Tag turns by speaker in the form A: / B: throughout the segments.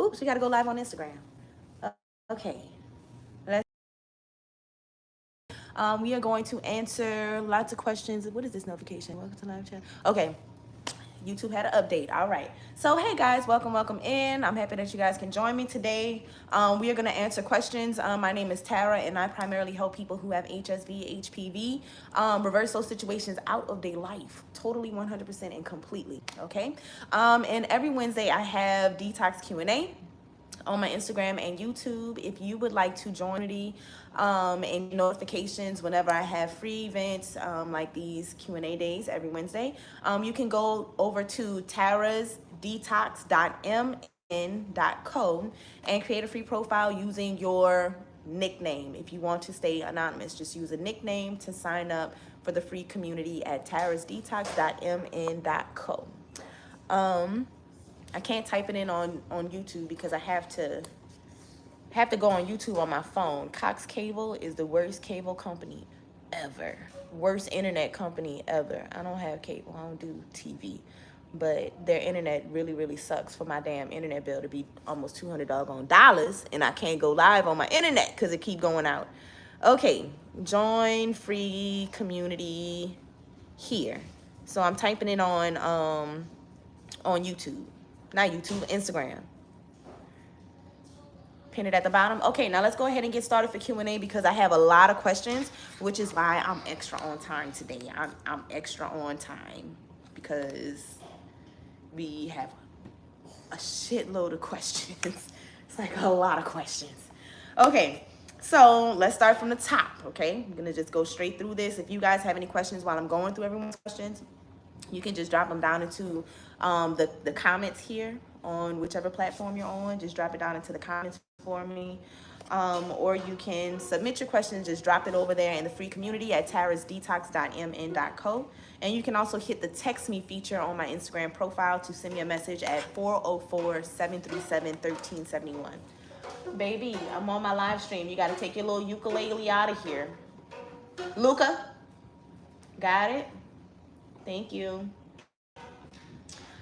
A: Oops, we got to go live on Instagram. Okay. Let's. We are going to answer lots of questions. What is this notification? Welcome to live chat. Okay. YouTube had an update. All right. So, hey guys, welcome in. I'm happy that you guys can join me today. We are going to answer questions. My name is Tara, and I primarily help people who have HSV, HPV, reverse those situations out of their life, totally 100% and completely. Okay. And every Wednesday I have Detox Q&A on my Instagram and YouTube. If you would like to join me and notifications whenever I have free events like these Q&A days every Wednesday, you can go over to tarasdetox.mn.co and create a free profile using your nickname. If you want to stay anonymous, just use a nickname to sign up for the free community at tarasdetox.mn.co. I can't type it in on YouTube because I have to go on YouTube on my phone. Cox Cable is the worst cable company ever. Worst internet company ever. I don't have cable. I don't do TV. But their internet really, really sucks for my damn internet bill to be almost $200 dollars, and I can't go live on my internet because it keep going out. Okay, join free community here. So I'm typing it on YouTube. Not YouTube, Instagram. Pin it at the bottom. Okay, now let's go ahead and get started for Q&A because I have a lot of questions, which is why I'm extra on time today. I'm extra on time because we have a shitload of questions. It's like a lot of questions. Okay, so let's start from the top, okay? I'm gonna just go straight through this. If you guys have any questions while I'm going through everyone's questions, you can just drop them down into the comments here on whichever platform you're on. Just drop it down into the comments for me. Or you can submit your questions, just drop it over there in the free community at tarasdetox.mn.co. And you can also hit the text me feature on my Instagram profile to send me a message at 404-737-1371. Baby, I'm on my live stream. You got to take your little ukulele out of here. Luca, got it? Thank you.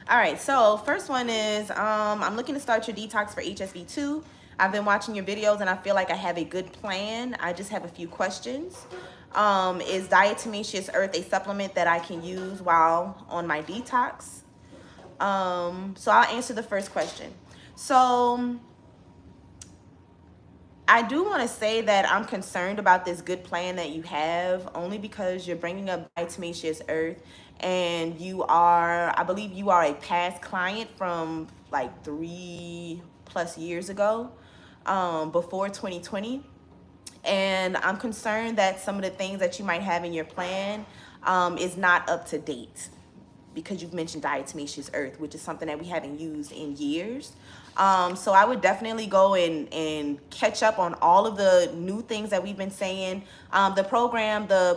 A: All right, so first one is I'm looking to start your detox for HSV2. I've been watching your videos and I feel like I have a good plan. I just have a few questions. Is diatomaceous earth a supplement that I can use while on my detox? So I'll answer the first question. So I do want to say that I'm concerned about this good plan that you have, only because you're bringing up diatomaceous earth, and you are, I believe you are a past client from like 3+ years ago, before 2020. And I'm concerned that some of the things that you might have in your plan is not up to date, because you've mentioned diatomaceous earth, which is something that we haven't used in years. So I would definitely go and catch up on all of the new things that we've been saying. The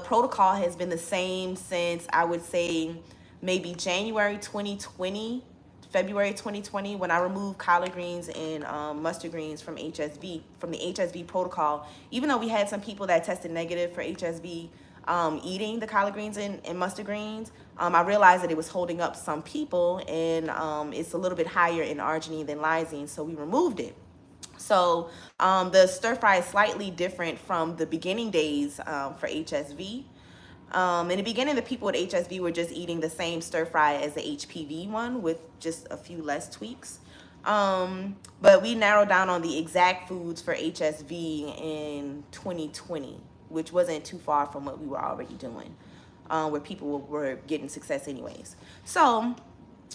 A: protocol has been the same since, I would say, maybe January 2020, February 2020, when I removed collard greens and mustard greens from the HSV protocol. Even though we had some people that tested negative for HSV, eating the collard greens and mustard greens, I realized that it was holding up some people, and it's a little bit higher in arginine than lysine, so we removed it. So the stir fry is slightly different from the beginning days for HSV. In the beginning, the people with HSV were just eating the same stir fry as the HPV one with just a few less tweaks. But we narrowed down on the exact foods for HSV in 2020, which wasn't too far from what we were already doing, where people were getting success anyways. So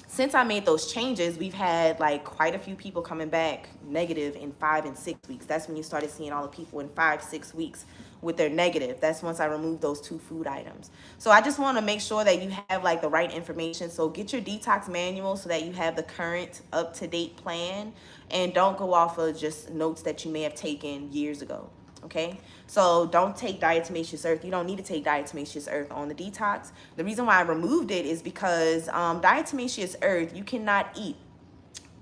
A: since I made those changes, we've had like quite a few people coming back negative in 5 and 6 weeks. That's when you started seeing all the people in 5-6 weeks with their negative. That's once I removed those 2 food items. So I just want to make sure that you have like the right information. So get your detox manual so that you have the current up-to-date plan, and don't go off of just notes that you may have taken years ago. Okay, so don't take diatomaceous earth. You don't need to take diatomaceous earth on the detox. The reason why I removed it is because diatomaceous earth, you cannot eat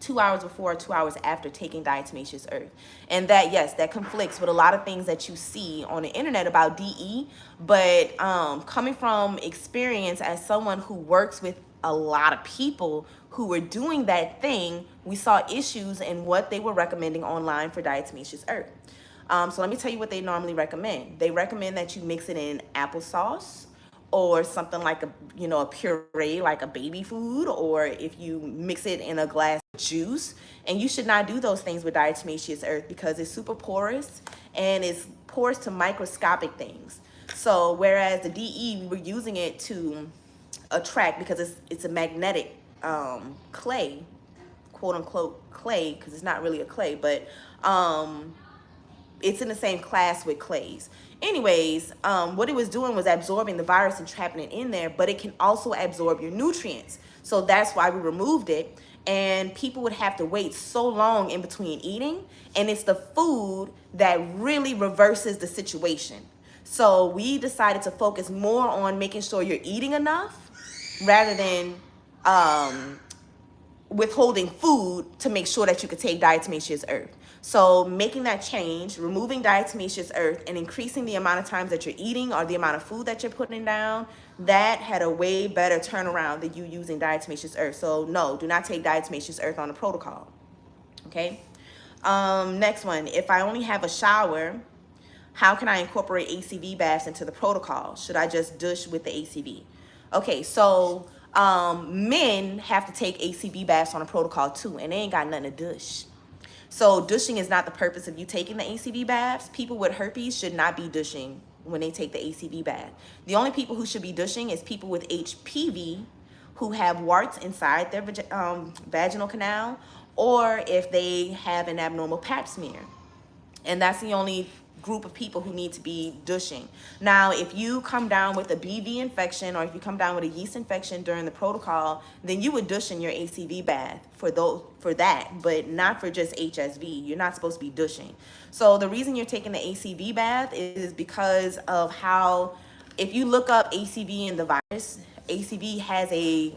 A: 2 hours before or 2 hours after taking diatomaceous earth. And that, yes, that conflicts with a lot of things that you see on the internet about DE. But coming from experience as someone who works with a lot of people who were doing that thing, we saw issues in what they were recommending online for diatomaceous earth. So let me tell you what they normally recommend. They recommend that you mix it in applesauce or something like a puree, like a baby food, or if you mix it in a glass of juice. And you should not do those things with diatomaceous earth because it's super porous and it's porous to microscopic things. So whereas the DE, we were using it to attract because it's a magnetic clay, quote unquote clay, because it's not really a clay, but it's in the same class with clays. Anyways, what it was doing was absorbing the virus and trapping it in there, but it can also absorb your nutrients. So that's why we removed it. And people would have to wait so long in between eating. And it's the food that really reverses the situation. So we decided to focus more on making sure you're eating enough rather than withholding food to make sure that you could take diatomaceous earth. So making that change, removing diatomaceous earth and increasing the amount of times that you're eating or the amount of food that you're putting down, that had a way better turnaround than you using diatomaceous earth. So no, do not take diatomaceous earth on the protocol. Okay. Next one, if I only have a shower, how can I incorporate ACV baths into the protocol? Should I just douche with the ACV? Okay, so men have to take ACV baths on a protocol too, and they ain't got nothing to douche. So douching is not the purpose of you taking the ACV baths. People with herpes should not be douching when they take the ACV bath. The only people who should be douching is people with HPV who have warts inside their vaginal canal, or if they have an abnormal pap smear. And that's the only group of people who need to be douching. Now, if you come down with a BV infection or if you come down with a yeast infection during the protocol, then you would douche in your ACV bath for that, but not for just HSV. You're not supposed to be douching. So the reason you're taking the ACV bath is because of how, if you look up ACV and the virus, ACV has a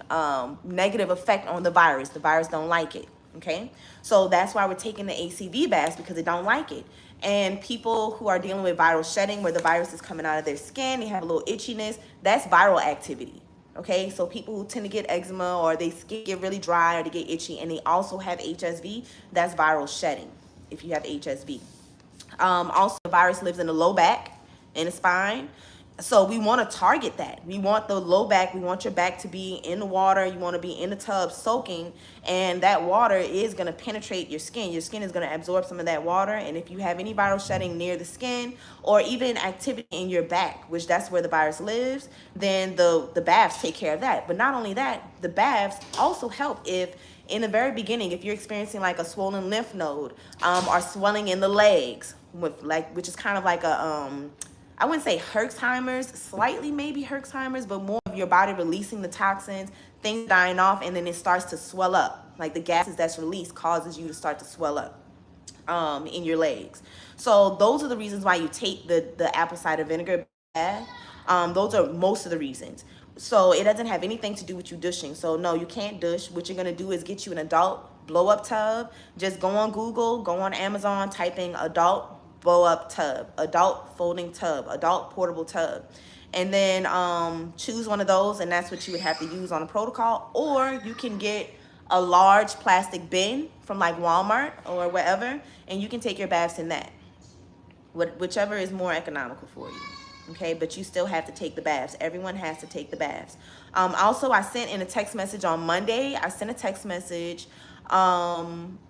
A: negative effect on the virus. The virus don't like it. Okay, so that's why we're taking the ACV baths, because they don't like it. And people who are dealing with viral shedding, where the virus is coming out of their skin, they have a little itchiness, that's viral activity. Okay, so people who tend to get eczema or they get really dry or they get itchy and they also have HSV, that's viral shedding if you have HSV. Also, the virus lives in the low back, in the spine. So we want to target that. We want the low back. We want your back to be in the water. You want to be in the tub soaking, and that water is going to penetrate your skin. Your skin is going to absorb some of that water. And if you have any viral shedding near the skin or even activity in your back, which that's where the virus lives, then the baths take care of that. But not only that, the baths also help if in the very beginning, if you're experiencing like a swollen lymph node or swelling in the legs, which is kind of like I wouldn't say Herxheimer's, slightly maybe Herxheimer's, but more of your body releasing the toxins, things dying off, and then it starts to swell up. Like the gases that's released causes you to start to swell up in your legs. So those are the reasons why you take the apple cider vinegar bath. Those are most of the reasons. So it doesn't have anything to do with you douching. So no, you can't douche. What you're going to do is get you an adult blow-up tub. Just go on Google, go on Amazon, type in adult blow-up tub, adult folding tub, adult portable tub, and then choose one of those, and that's what you would have to use on a protocol. Or you can get a large plastic bin from like Walmart or wherever, and you can take your baths in that, whichever is more economical for you. Okay, but you still have to take the baths. Everyone has to take the baths. Also, I sent in a text message on Monday. I sent a text message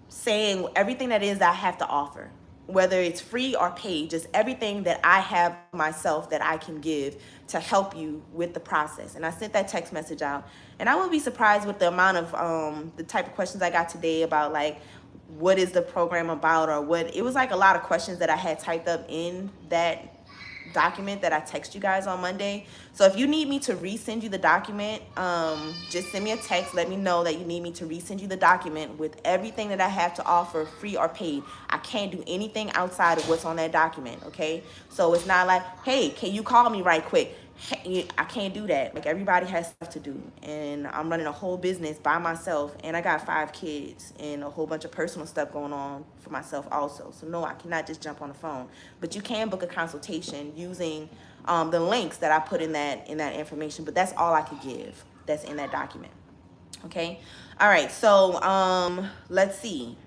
A: saying everything that is that I have to offer, whether it's free or paid, just everything that I have myself that I can give to help you with the process. And I sent that text message out. And I wouldn't be surprised with the amount of the type of questions I got today about like, what is the program about, or what, it was like a lot of questions that I had typed up in that document that I text you guys on Monday. So if you need me to resend you the document, just send me a text. Let me know that you need me to resend you the document with everything that I have to offer, free or paid. I can't do anything outside of what's on that document, okay? So it's not like, hey, can you call me right quick? Hey, I can't do that. Like, everybody has stuff to do, and I'm running a whole business by myself, and I got 5 kids and a whole bunch of personal stuff going on for myself also. So no, I cannot just jump on the phone. But you can book a consultation using the links that I put in that information. But that's all I could give that's in that document. Okay. All right. So let's see.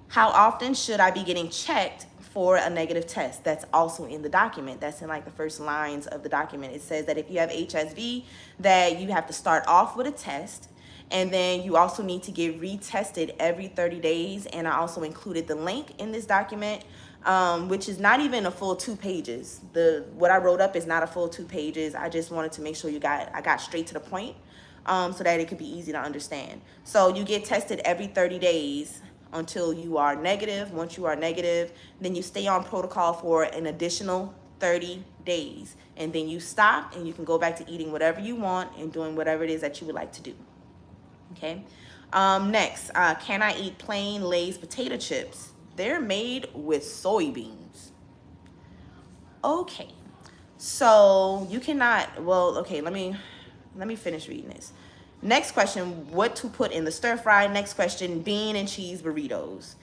A: How often should I be getting checked for a negative test? That's also in the document. That's in like the first lines of the document. It says that if you have HSV, that you have to start off with a test, and then you also need to get retested every 30 days. And I also included the link in this document, which is not even a full 2 pages. What I wrote up is not a full 2 pages. I just wanted to make sure I got straight to the point, so that it could be easy to understand. So you get tested every 30 days until you are negative. Once you are negative, then you stay on protocol for an additional 30 days. And then you stop and you can go back to eating whatever you want and doing whatever it is that you would like to do. Okay. Next, can I eat plain Lay's potato chips? They're made with soybeans. Okay. So you cannot, well, okay, let me finish reading this. Next question, what to put in the stir fry? Next question, bean and cheese burritos.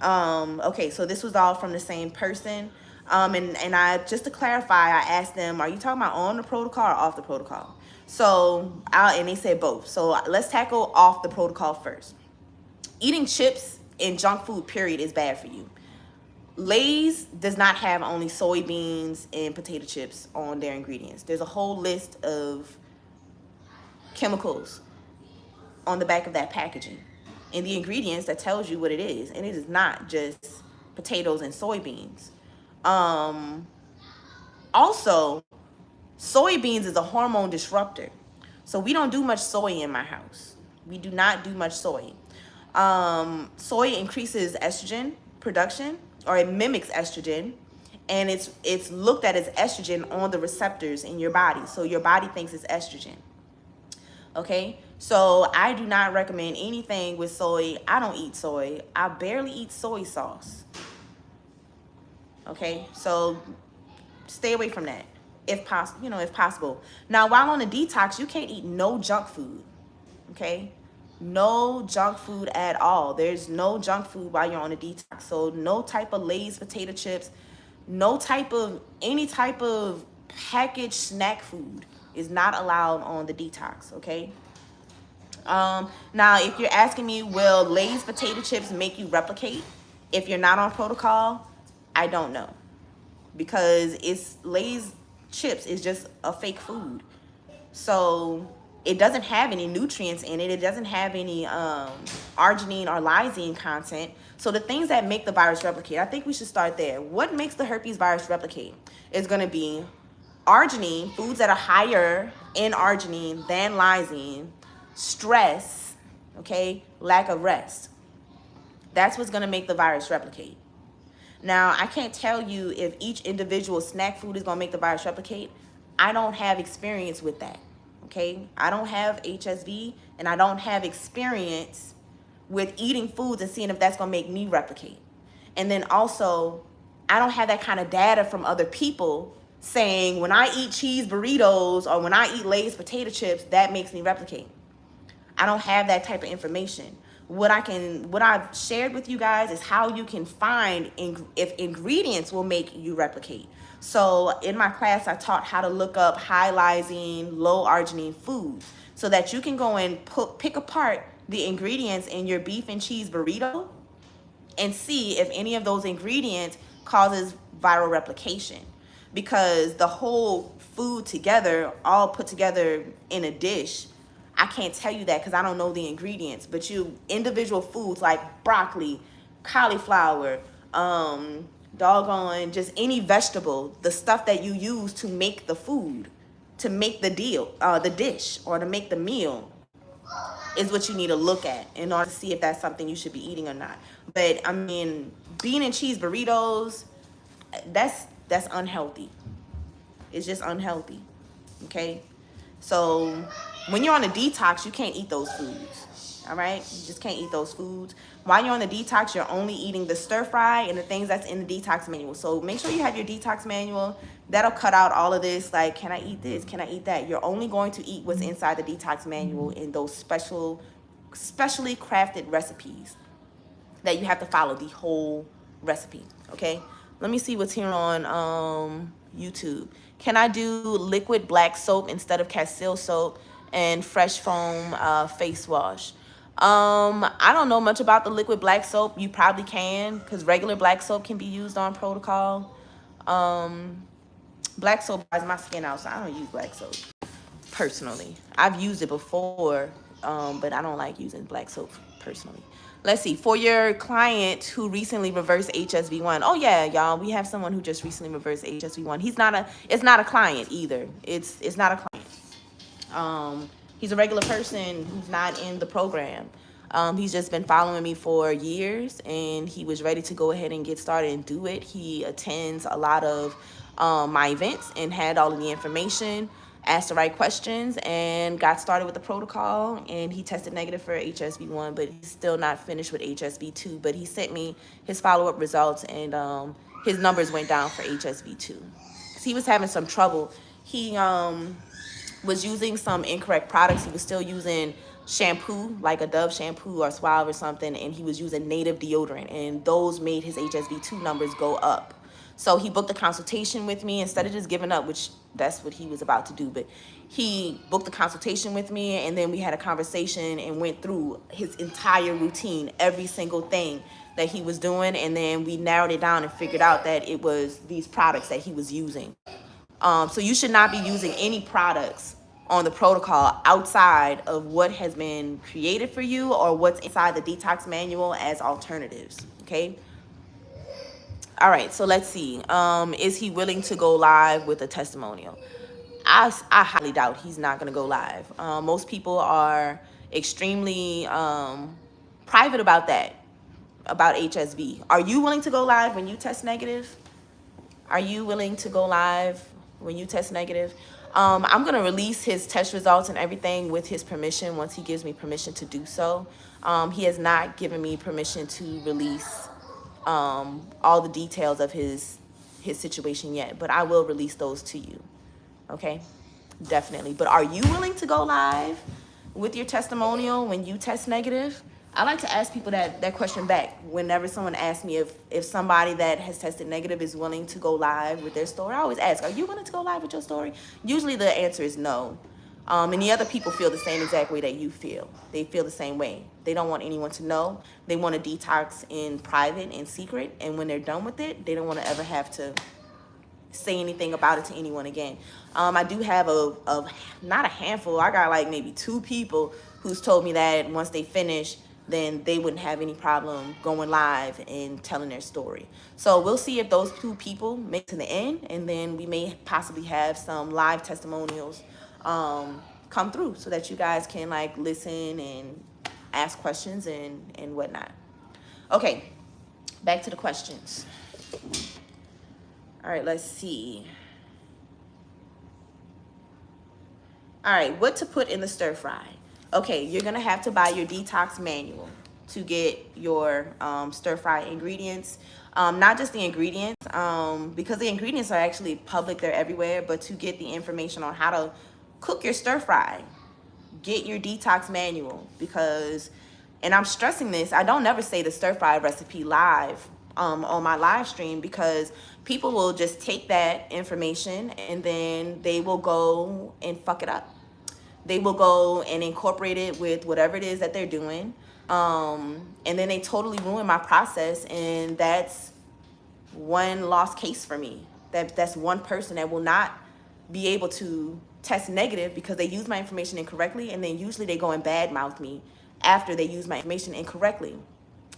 A: Okay, so this was all from the same person. And I, just to clarify, I asked them, are you talking about on the protocol or off the protocol? So, and they said both. So let's tackle off the protocol first. Eating chips and junk food, period, is bad for you. Lay's does not have only soybeans and potato chips on their ingredients. There's a whole list of chemicals on the back of that packaging and the ingredients that tells you what it is, and it is not just potatoes and soybeans. Also, soybeans is a hormone disruptor, so we don't do much soy in my house. We do not do much soy. Soy increases estrogen production, or it mimics estrogen, and it's looked at as estrogen on the receptors in your body, so your body thinks it's estrogen. Okay, so I do not recommend anything with soy. I don't eat soy. I barely eat soy sauce. Okay, so stay away from that if possible. If possible. Now, while on a detox, you can't eat no junk food. Okay, no junk food at all. There's no junk food while you're on a detox. So no type of Lay's potato chips, no type of any type of packaged snack food is not allowed on the detox. Okay. Now, if you're asking me, will Lay's potato chips make you replicate if you're not on protocol? I don't know, because it's Lay's chips is just a fake food. So it doesn't have any nutrients in it. It doesn't have any arginine or lysine content. So the things that make the virus replicate, I think we should start there. What makes the herpes virus replicate is going to be arginine, foods that are higher in arginine than lysine, stress, okay, lack of rest. That's what's going to make the virus replicate. Now, I can't tell you if each individual snack food is going to make the virus replicate. I don't have experience with that, okay? I don't have HSV, and I don't have experience with eating foods and seeing if that's going to make me replicate. And then also, I don't have that kind of data from other people saying when I eat cheese burritos or when I eat Lay's potato chips, that makes me replicate. I don't have that type of information. What I've shared with you guys is how you can find if ingredients will make you replicate. So in my class, I taught how to look up high lysine, low arginine foods so that you can go and pick apart the ingredients in your beef and cheese burrito and see if any of those ingredients causes viral replication. Because the whole food together, all put together in a dish, I can't tell you that because I don't know the ingredients. But individual foods like broccoli, cauliflower, doggone, just any vegetable, the stuff that you use to make the food, to make the dish, or to make the meal, is what you need to look at in order to see if that's something you should be eating or not. But I mean, bean and cheese burritos, that's unhealthy. It's just unhealthy. Okay? So when you're on a detox, you can't eat those foods. All right? You just can't eat those foods. While you're on the detox, you're only eating the stir fry and the things that's in the detox manual. So make sure you have your detox manual. That'll cut out all of this. Like, can I eat this? Can I eat that? You're only going to eat what's inside the detox manual in those specially crafted recipes that you have to follow the whole recipe. Okay? Let me see what's here on YouTube. Can I do liquid black soap instead of Castile soap? and Fresh Foam face wash. I don't know much about the liquid black soap. You probably can, because regular black soap can be used on protocol. Black soap dries my skin out, so I don't use black soap personally. I've used it before, but I don't like using black soap personally. Let's see. For your client who recently reversed HSV1. Oh yeah, y'all, we have someone who just recently reversed HSV1. It's not a client either. It's not a client. He's a regular person who's not in the program. He's just been following me for years, and he was ready to go ahead and get started and do it. He attends a lot of my events and had all of the information, asked the right questions, and got started with the protocol. And he tested negative for HSV1, but he's still not finished with HSV2. But he sent me his follow-up results, and his numbers went down for HSV2. So he was having some trouble. He was using some incorrect products. He was still using shampoo, like a Dove shampoo or Suave or something, and he was using native deodorant, and those made his HSV2 numbers go up. So he booked a consultation with me instead of just giving up, which that's what he was about to do. But he booked a consultation with me, and then we had a conversation and went through his entire routine, every single thing that he was doing, and then we narrowed it down and figured out that it was these products that he was using. So you should not be using any products on the protocol outside of what has been created for you or what's inside the detox manual as alternatives. Okay. All right. So let's see. Is he willing to go live with a testimonial? I highly doubt he's not going to go live. Most people are extremely private about that, about HSV. Are you willing to go live when you test negative? Are you willing to go live when you test negative? I'm going to release his test results and everything with his permission once he gives me permission to do so. He has not given me permission to release all the details of his situation yet, but I will release those to you. Okay? Definitely. But are you willing to go live with your testimonial when you test negative? I like to ask people that question back whenever someone asks me if somebody that has tested negative is willing to go live with their story. I always ask, are you willing to go live with your story? Usually the answer is no. And the other people feel the same exact way that you feel. They feel the same way. They don't want anyone to know. They want to detox in private and secret. And when they're done with it, they don't want to ever have to say anything about it to anyone again. I do have not a handful. I got like maybe 2 people who's told me that once they finish, then they wouldn't have any problem going live and telling their story. So we'll see if those 2 people make it to the end, and then we may possibly have some live testimonials come through so that you guys can like listen and ask questions and whatnot. Okay, back to the questions. All right, let's see. All right, what to put in the stir fry? Okay, you're gonna have to buy your detox manual to get your stir fry ingredients. Not just the ingredients, because the ingredients are actually public, they're everywhere, but to get the information on how to cook your stir fry, get your detox manual, because, and I'm stressing this, I don't never say the stir fry recipe live on my live stream, because people will just take that information and then they will go and fuck it up. They will go and incorporate it with whatever it is that they're doing. And then they totally ruin my process. And that's one lost case for me. That's one person that will not be able to test negative because they use my information incorrectly. And then usually they go and badmouth me after they use my information incorrectly,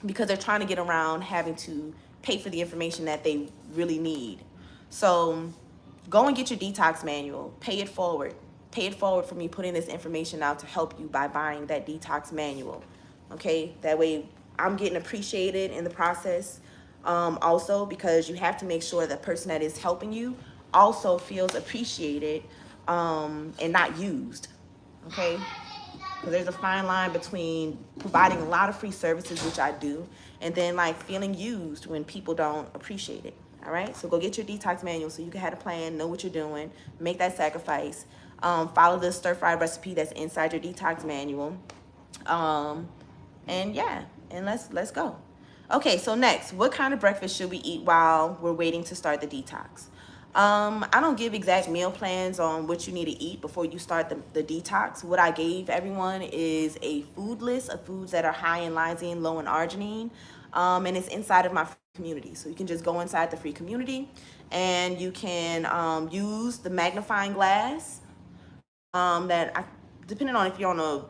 A: because they're trying to get around having to pay for the information that they really need. So go and get your detox manual. Pay it forward. Pay it forward for me putting this information out to help you by buying that detox manual. Okay? That way I'm getting appreciated in the process. Also, because you have to make sure the person that is helping you also feels appreciated and not used. Okay? Because there's a fine line between providing a lot of free services, which I do, and then like feeling used when people don't appreciate it. All right, so go get your detox manual so you can have a plan, know what you're doing, make that sacrifice, follow the stir fry recipe that's inside your detox manual, and yeah, and let's go. Okay, so next, what kind of breakfast should we eat while we're waiting to start the detox? I don't give exact meal plans on what you need to eat before you start the detox. What I gave everyone is a food list of foods that are high in lysine, low in arginine, and it's inside of my community. So you can just go inside the free community, and you can use the magnifying glass depending on if you're on a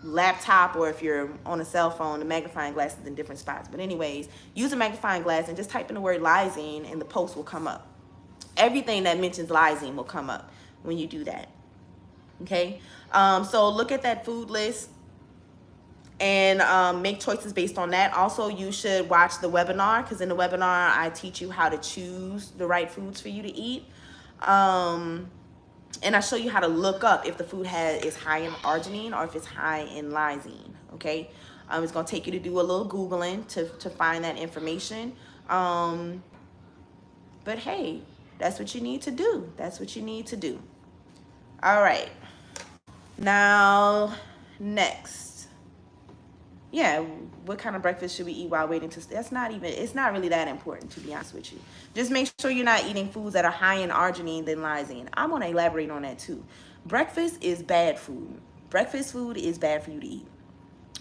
A: laptop or if you're on a cell phone, the magnifying glass is in different spots. But anyways, use a magnifying glass and just type in the word lysine and the post will come up. Everything that mentions lysine will come up when you do that. Okay, so look at that food list and make choices based on that. Also, you should watch the webinar, because in the webinar I teach you how to choose the right foods for you to eat. And I show you how to look up if the food is high in arginine or if it's high in lysine. Okay, it's gonna take you to do a little Googling to find that information. But hey, that's what you need to do. That's what you need to do. All right. Now, next. Yeah, what kind of breakfast should we eat while waiting to... it's not really that important, to be honest with you. Just make sure you're not eating foods that are high in arginine than lysine. I want to elaborate on that too. Breakfast is bad food. Breakfast food is bad for you to eat.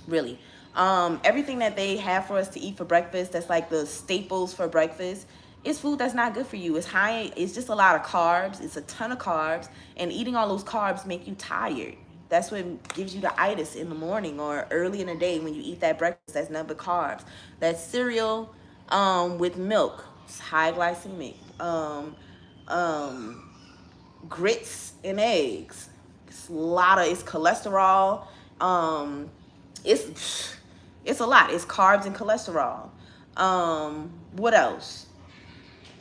A: Really. Everything that they have for us to eat for breakfast, that's like the staples for breakfast, is food that's not good for you. It's just a lot of carbs. It's a ton of carbs. And eating all those carbs make you tired. That's what gives you the itis in the morning or early in the day when you eat that breakfast that's nothing but carbs. That cereal with milk, it's high glycemic. Grits and eggs, it's cholesterol. It's a lot. It's carbs and cholesterol. What else?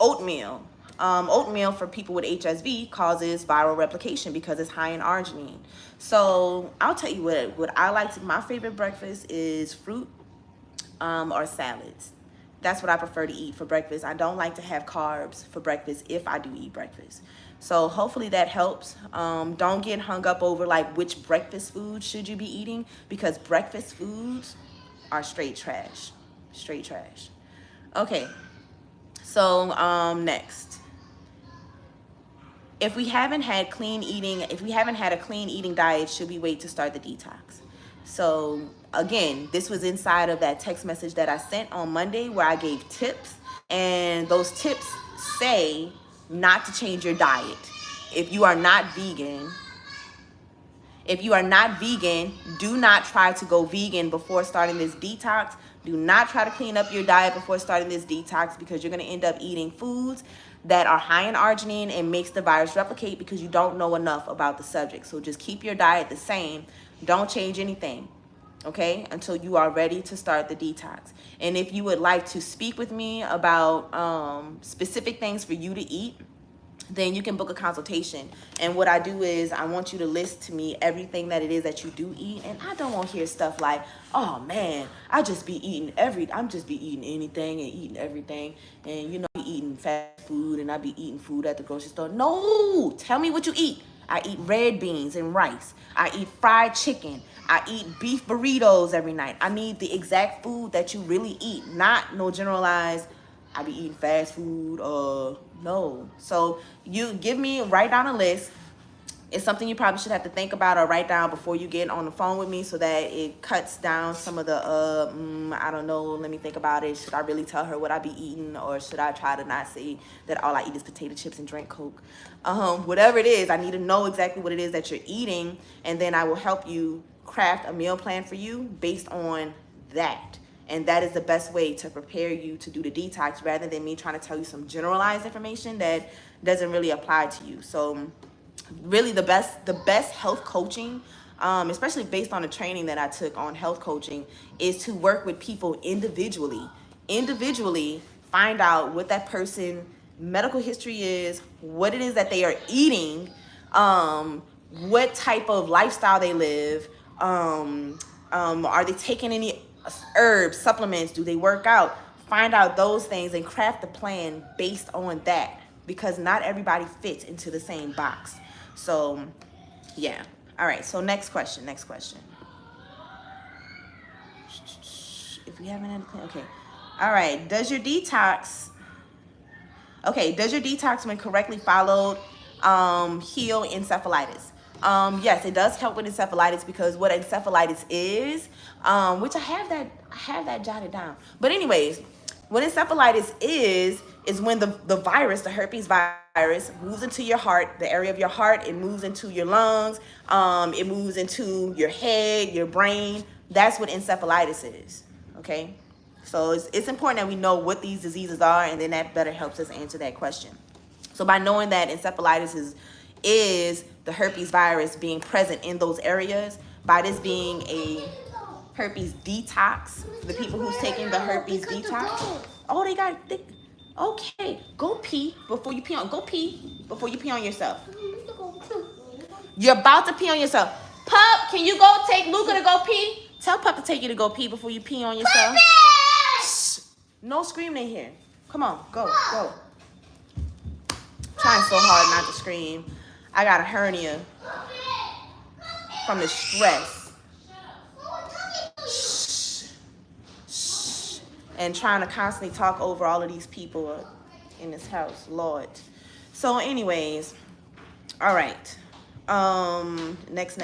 A: Oatmeal. Oatmeal for people with HSV causes viral replication because it's high in arginine. So I'll tell you what I like to... my favorite breakfast is fruit or salads. That's what I prefer to eat for breakfast. I don't like to have carbs for breakfast if I do eat breakfast. So hopefully that helps. Don't get hung up over like which breakfast food should you be eating, because breakfast foods are straight trash. Straight trash. Okay. So next. If we haven't had a clean eating diet, should we wait to start the detox? So again, this was inside of that text message that I sent on Monday where I gave tips, and those tips say not to change your diet. If you are not vegan, do not try to go vegan before starting this detox. Do not try to clean up your diet before starting this detox, because you're going to end up eating foods that are high in arginine and makes the virus replicate because you don't know enough about the subject. So just keep your diet the same. Don't change anything, okay, until you are ready to start the detox. And if you would like to speak with me about specific things for you to eat, then you can book a consultation. And what I do is I want you to list to me everything that it is that you do eat. And I don't want to hear stuff like, oh man, I'm just be eating anything and eating everything. And you know, be eating fast food and I be eating food at the grocery store. No, tell me what you eat. I eat red beans and rice. I eat fried chicken. I eat beef burritos every night. I need the exact food that you really eat, not no generalized, I be eating fast food, no. So write down a list. It's something you probably should have to think about or write down before you get on the phone with me, so that it cuts down some of the, I don't know, let me think about it. Should I really tell her what I be eating, or should I try to not say that all I eat is potato chips and drink Coke? Whatever it is, I need to know exactly what it is that you're eating, and then I will help you craft a meal plan for you based on that. And that is the best way to prepare you to do the detox, rather than me trying to tell you some generalized information that doesn't really apply to you. So really the best health coaching, especially based on the training that I took on health coaching, is to work with people individually. Find out what that person medical history is, what it is that they are eating, what type of lifestyle they live, are they taking any herbs, supplements, do they work out? Find out those things and craft a plan based on that, because not everybody fits into the same box. So yeah. All right, so next question. If we haven't had a plan, okay. All right, does your detox Okay, does your detox, when correctly followed, heal encephalitis? Yes, it does help with encephalitis, because what encephalitis is, which I have that jotted down. But anyways, what encephalitis is when the virus, the herpes virus, moves into your heart, the area of your heart. It moves into your lungs. It moves into your head, your brain. That's what encephalitis is. Okay. So it's important that we know what these diseases are, and then that better helps us answer that question. So by knowing that encephalitis is the herpes virus being present in those areas, by this being a herpes detox, the people who's taking the herpes detox, oh, okay, go pee before you pee on, yourself. You're about to pee on yourself. Pup, can you go take Luca to go pee? Tell Pup to take you to go pee before you pee on yourself. Shh. No screaming in here. Come on, go. Trying so hard not to scream. I got a hernia from the stress. Shh. And trying to constantly talk over all of these people in this house, Lord. So anyways, all right. Next.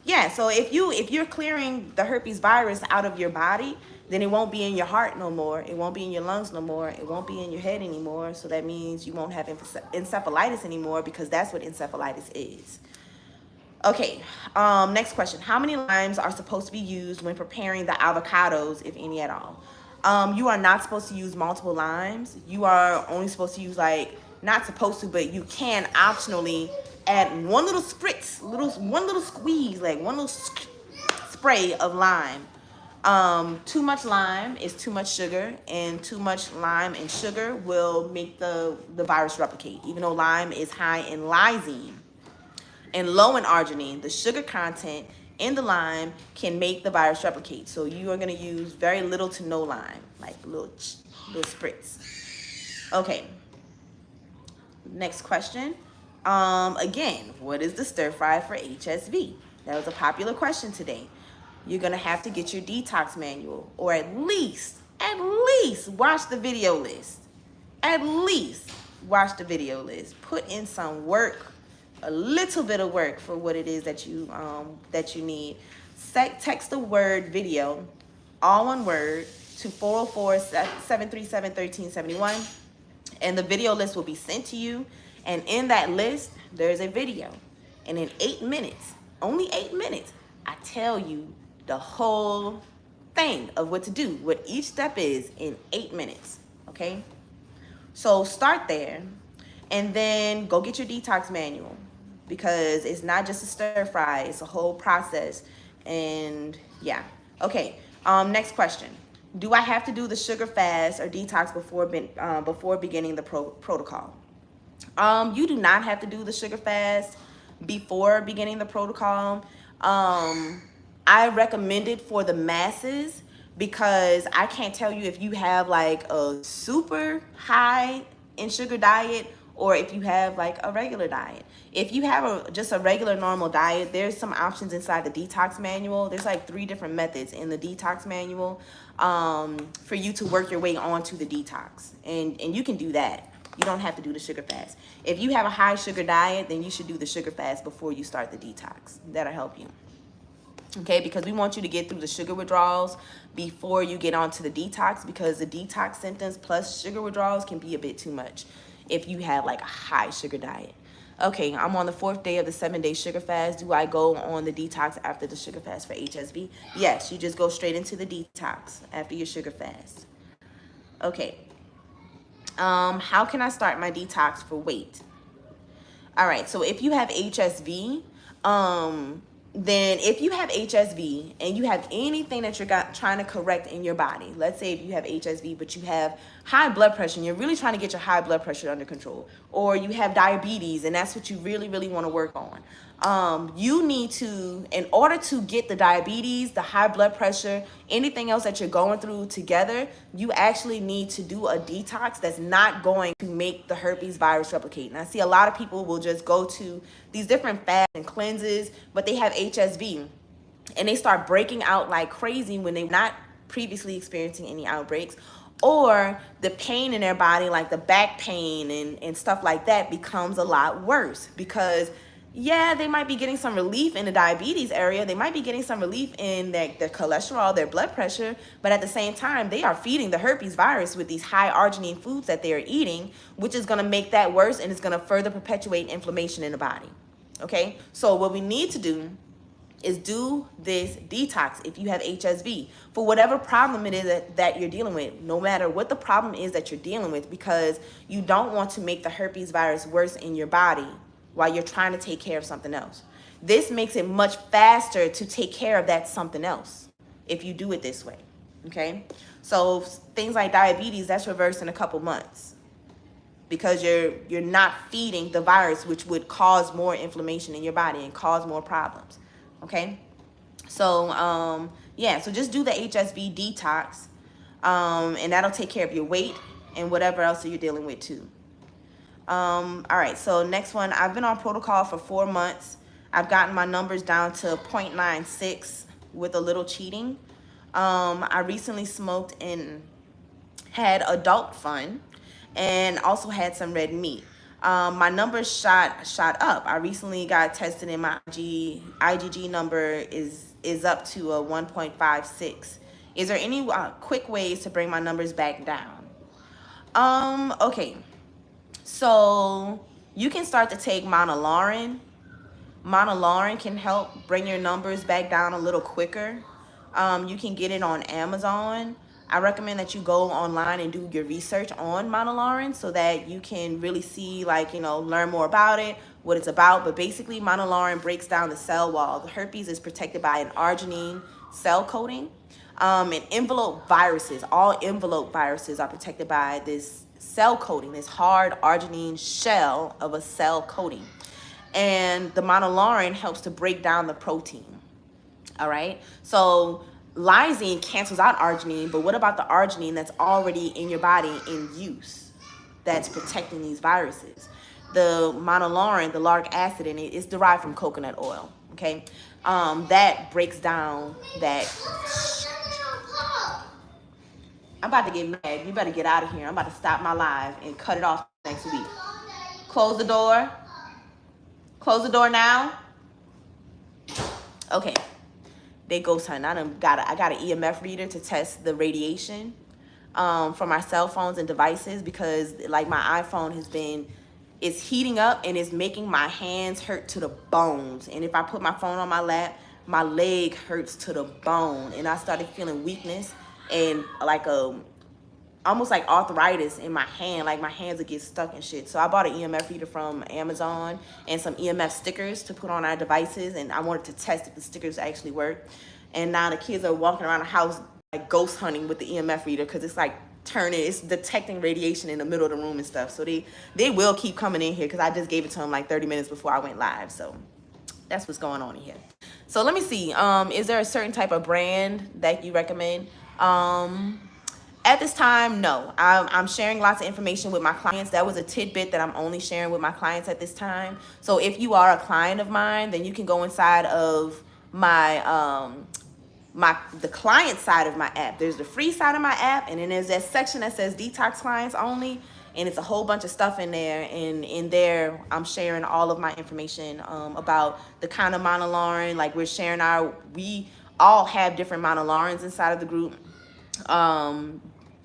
A: Yeah, so if you're clearing the herpes virus out of your body, then it won't be in your heart no more. It won't be in your lungs no more. It won't be in your head anymore. So that means you won't have encephalitis anymore, because that's what encephalitis is. Okay, next question. How many limes are supposed to be used when preparing the avocados, if any at all? You are not supposed to use multiple limes. You are only supposed to use, not supposed to, but you can optionally add one little spritz, one little squeeze, one little spray of lime. Too much lime is too much sugar, and too much lime and sugar will make the virus replicate. Even though lime is high in lysine and low in arginine, the sugar content in the lime can make the virus replicate. So you are going to use very little to no lime, like little spritz. Okay. Next question. Again, what is the stir fry for HSV? That was a popular question today. You're going to have to get your detox manual, or at least watch the video list. At least watch the video list. Put in some work, a little bit of work for what it is that you need. Text the word video, all one word, to 404-737-1371, and the video list will be sent to you. And in that list, there's a video. And in 8 minutes, only 8 minutes, I tell you the whole thing of what to do, what each step is, in 8 minutes. Okay? So start there, and then go get your detox manual, because it's not just a stir fry, it's a whole process. And yeah. Okay. Next question. Do I have to do the sugar fast or detox before beginning the protocol? You do not have to do the sugar fast before beginning the protocol. I recommend it for the masses, because I can't tell you if you have a super high in sugar diet, or if you have a regular diet. If you have just a regular normal diet, there's some options inside the detox manual. There's 3 different methods in the detox manual for you to work your way onto the detox, and you can do that. You don't have to do the sugar fast. If you have a high sugar diet, then you should do the sugar fast before you start the detox. That'll help you. Okay, because we want you to get through the sugar withdrawals before you get onto the detox, because the detox symptoms plus sugar withdrawals can be a bit too much if you have a high sugar diet. Okay, I'm on the 4th day of the 7-day sugar fast. Do I go on the detox after the sugar fast for HSV? Yes, you just go straight into the detox after your sugar fast. Okay. How can I start my detox for weight? All right, so if you have HSV, then if you have HSV and you have anything that you're trying to correct in your body, let's say if you have HSV but you have high blood pressure and you're really trying to get your high blood pressure under control, or you have diabetes and that's what you really want to work on, you need to, in order to get the diabetes, the high blood pressure, anything else that you're going through together, you actually need to do a detox that's not going to make the herpes virus replicate. And I see a lot of people will just go to these different fasts and cleanses, but they have HSV and they start breaking out like crazy when they're not previously experiencing any outbreaks, or the pain in their body, like the back pain and stuff like that, becomes a lot worse because yeah, they might be getting some relief in the diabetes area. They might be getting some relief in their cholesterol, their blood pressure, but at the same time, they are feeding the herpes virus with these high arginine foods that they are eating, which is going to make that worse and it's going to further perpetuate inflammation in the body. Okay, so what we need to do is do this detox if you have HSV for whatever problem it is that you're dealing with, no matter what the problem is that you're dealing with, because you don't want to make the herpes virus worse in your body while you're trying to take care of something else. This makes it much faster to take care of that something else if you do it this way, okay? So things like diabetes, that's reversed in a couple months because you're not feeding the virus, which would cause more inflammation in your body and cause more problems, okay? So, yeah, so just do the HSV detox, and that'll take care of your weight and whatever else you're dealing with too. All right, so next one, I've been on protocol for 4 months. I've gotten my numbers down to 0.96 with a little cheating. I recently smoked and had adult fun and also had some red meat. My numbers shot up. I recently got tested and my IgG number is up to a 1.56. Is there any quick ways to bring my numbers back down? Okay. So you can start to take monolaurin. Monolaurin can help bring your numbers back down a little quicker. You can get it on Amazon. I recommend that you go online and do your research on monolaurin so that you can really see, like, learn more about it, what it's about. But basically, monolaurin breaks down the cell wall. The herpes is protected by an arginine cell coating. And envelope viruses, all envelope viruses are protected by this cell coating, this hard arginine shell of a cell coating. And the monolaurin helps to break down the protein. All right. So lysine cancels out arginine, but what about the arginine that's already in your body in use that's protecting these viruses? The monolaurin, the lauric acid in it, is derived from coconut oil. Okay. That breaks down that. I'm about to get mad. You better get out of here. I'm about to stop my live and cut it off next week. Close the door. Close the door now. Okay. There goes son. I got an EMF reader to test the radiation from our cell phones and devices because, like, my iPhone it's heating up and it's making my hands hurt to the bones. And if I put my phone on my lap, my leg hurts to the bone. And I started feeling weakness and almost like arthritis in my hand, like my hands would get stuck and shit. So I bought an EMF reader from Amazon and some EMF stickers to put on our devices, and I wanted to test if the stickers actually work. And now the kids are walking around the house like ghost hunting with the EMF reader because it's like it's detecting radiation in the middle of the room and stuff. So they will keep coming in here because I just gave it to them like 30 minutes before I went live. So that's what's going on in here. So let me see. Is there a certain type of brand that you recommend? At this time, no. I'm sharing lots of information with my clients. That was a tidbit that I'm only sharing with my clients at this time. So if you are a client of mine, then you can go inside of my the client side of my app. There's the free side of my app, and then there's that section that says Detox Clients Only, and it's a whole bunch of stuff in there. And in there, I'm sharing all of my information about the kind of monolaurin. Like, we all have different monolaurins inside of the group.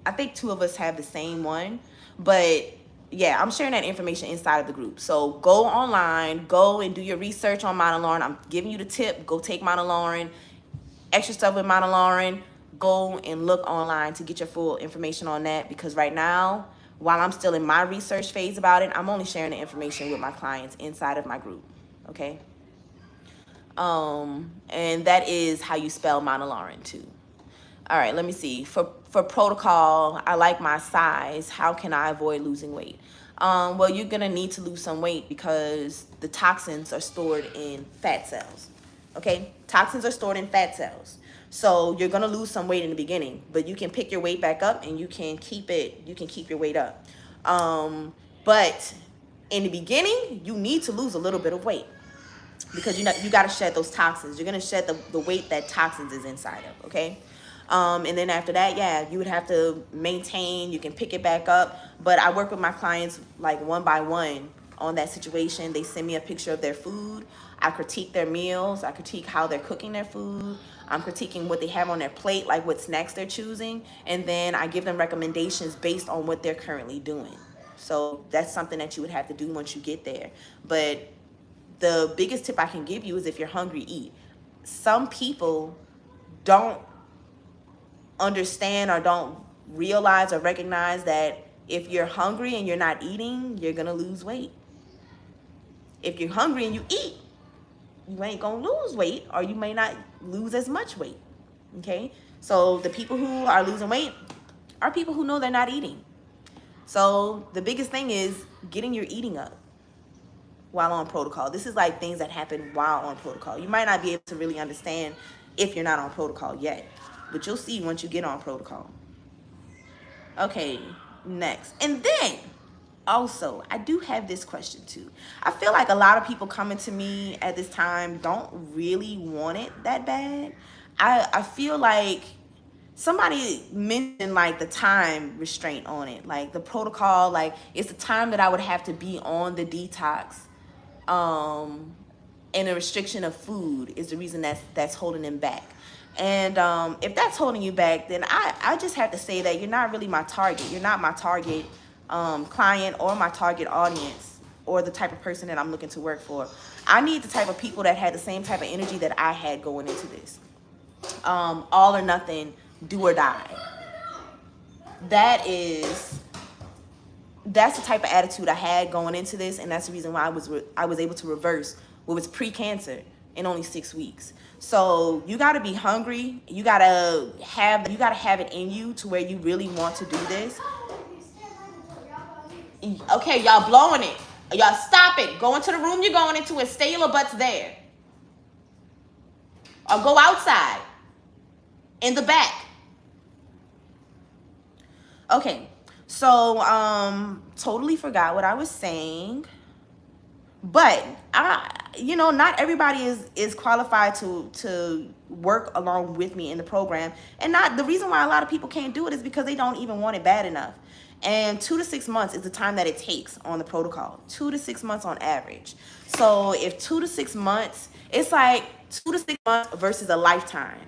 A: I think 2 of us have the same one, but yeah, I'm sharing that information inside of the group. So go online, go and do your research on monolaurin. I'm giving you the tip. Go take monolaurin. Extra stuff with monolaurin. Go and look online to get your full information on that, because right now, while I'm still in my research phase about it, I'm only sharing the information with my clients inside of my group. Okay. And that is how you spell monolaurin too. All right, let me see. For protocol, I like my size. How can I avoid losing weight? Well, you're going to need to lose some weight because the toxins are stored in fat cells. Okay? Toxins are stored in fat cells. So you're going to lose some weight in the beginning, but you can pick your weight back up and you can keep your weight up. But in the beginning, you need to lose a little bit of weight because you got to shed those toxins. You're going to shed the weight that toxins is inside of, okay? And then after that, yeah, you would have to maintain. You can pick it back up. But I work with my clients like one by one on that situation. They send me a picture of their food. I critique their meals. I critique how they're cooking their food. I'm critiquing what they have on their plate, like what snacks they're choosing. And then I give them recommendations based on what they're currently doing. So that's something that you would have to do once you get there. But the biggest tip I can give you is if you're hungry, eat. Some people don't understand or don't realize or recognize that if you're hungry and you're not eating, you're gonna lose weight. If you're hungry and you eat, you ain't gonna lose weight, or you may not lose as much weight. Okay? So the people who are losing weight are people who know they're not eating. So the biggest thing is getting your eating up while on protocol. This is like things that happen while on protocol. You might not be able to really understand if you're not on protocol yet, but you'll see once you get on protocol. Okay, next. And then also, I do have this question too. I feel like a lot of people coming to me at this time don't really want it that bad. I feel like somebody mentioned like the time restraint on it, like the protocol, like it's the time that I would have to be on the detox, and the restriction of food is the reason that's holding them back. And if that's holding you back, then I just have to say that you're not really my target. You're not my target client or my target audience or the type of person that I'm looking to work for. I need the type of people that had the same type of energy that I had going into this. All or nothing, do or die. That's the type of attitude I had going into this, and that's the reason why I was able to reverse what was pre-cancer in only 6 weeks. So you got to be hungry. You got to have it in you to where you really want to do this. Okay, y'all blowing it. Y'all stop it. Go into the room you're going into and stay your little butts there. Or go outside in the back. Okay, so totally forgot what I was saying. But not everybody is qualified to work along with me in the program. And not the reason why a lot of people can't do it is because they don't even want it bad enough. And 2 to 6 months is the time that it takes on the protocol. 2 to 6 months on average. So if 2 to 6 months, it's like 2 to 6 months versus a lifetime.